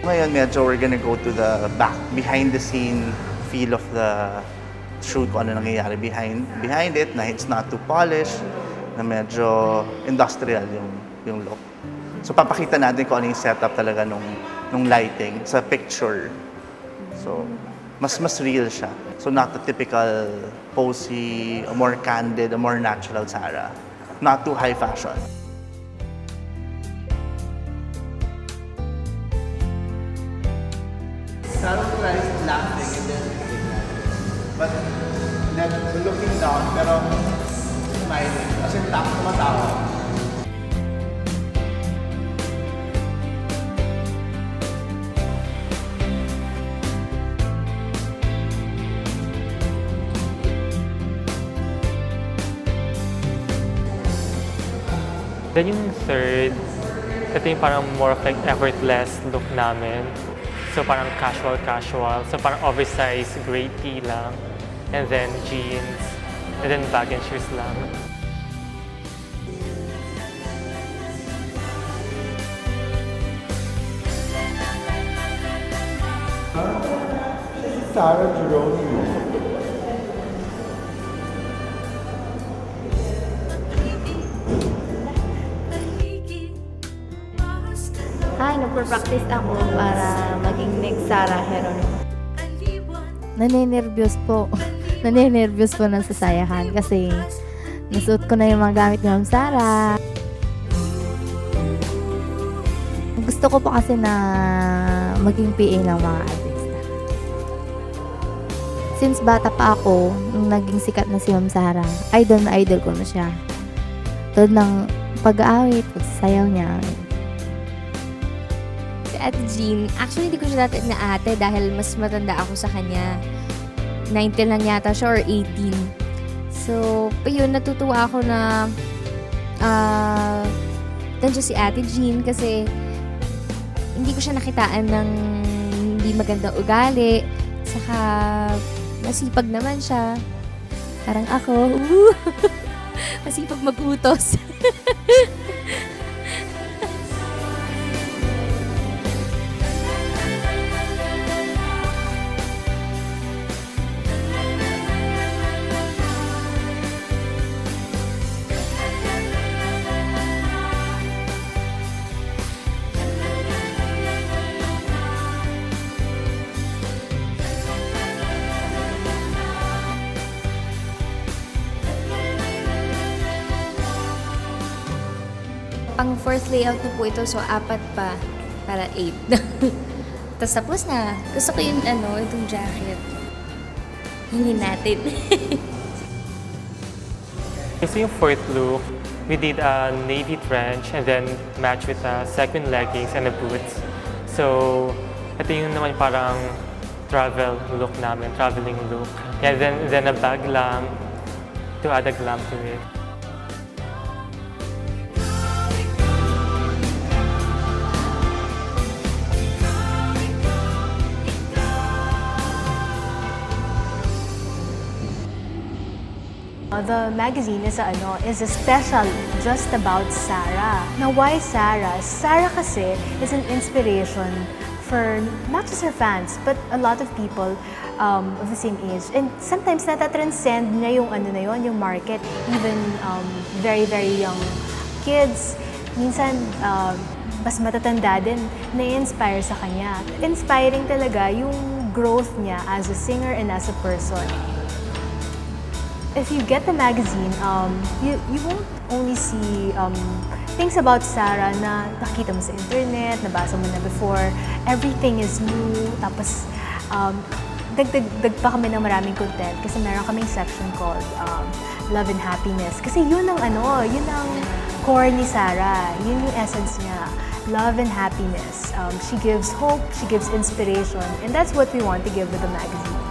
Ngayon, medyo we're gonna go to the back, behind the scene feel of the shoot, kung ano nangyayari behind it, na it's not too polished, na medyo industrial yung look. So papakita natin kung ano yung setup talaga nung lighting sa picture. So mas real siya. So not the typical posy, a more candid, a more natural Sarah. Not too high fashion. Sarah tries laughing and then but then looking down pero smiling. Kasi tumatawa. Then yung third, ito yung parang more of like effortless look namin. So parang casual. So parang oversized gray tee lang. And then jeans. And then bag and shoes lang. Sarah Geronimo. Hi, nagpa-practice ako para maging next Sarah Geronimo. Naninervyos po. Naninervyos po ng sasayahan kasi nasuot ko na yung mga gamit ni Ma'am Sarah. Gusto ko po kasi na maging PA ng mga artista. Since bata pa ako, nung naging sikat na si Ma'am Sarah, idol na idol ko na siya. Tulad ng pag-aawit, pagsasayaw niya. Ate Jean, actually hindi ko siya dati na ate dahil mas matanda ako sa kanya. 19 lang yata siya or 18. So, yun, natutuwa ako na nandiyan si Ate Jean kasi hindi ko siya nakitaan ng hindi magandang ugali. Saka, masipag naman siya. Parang ako, masipag mag-utos. Pang fourth layout na po ito, so 4 pa para 8. Tapos na. Gusto ko yung itong jacket. Hingin natin. Kasi yung fourth look, we did a navy trench and then match with a sequin leggings and a boots. So, ito yung naman parang travel look namin, traveling look. And then a bag lang to add a glam to it. The magazine is a special just about Sarah. Now, why Sarah? Sarah kasi is an inspiration for not just her fans, but a lot of people of the same age. And sometimes natatranscend niya yung market. Even very, very young kids. Minsan, mas matatanda din, na-inspire sa kanya. Inspiring talaga yung growth niya as a singer and as a person. If you get the magazine, you won't only see things about Sarah na nakita mo sa internet, nabasa mo na before. Everything is new. Tapos, dagdag pa kami ng maraming content kasi meron kaming section called Love and Happiness. Kasi yun ang yun ang core ni Sarah. Yun yung essence niya. Love and happiness. She gives hope, she gives inspiration, and that's what we want to give with the magazine.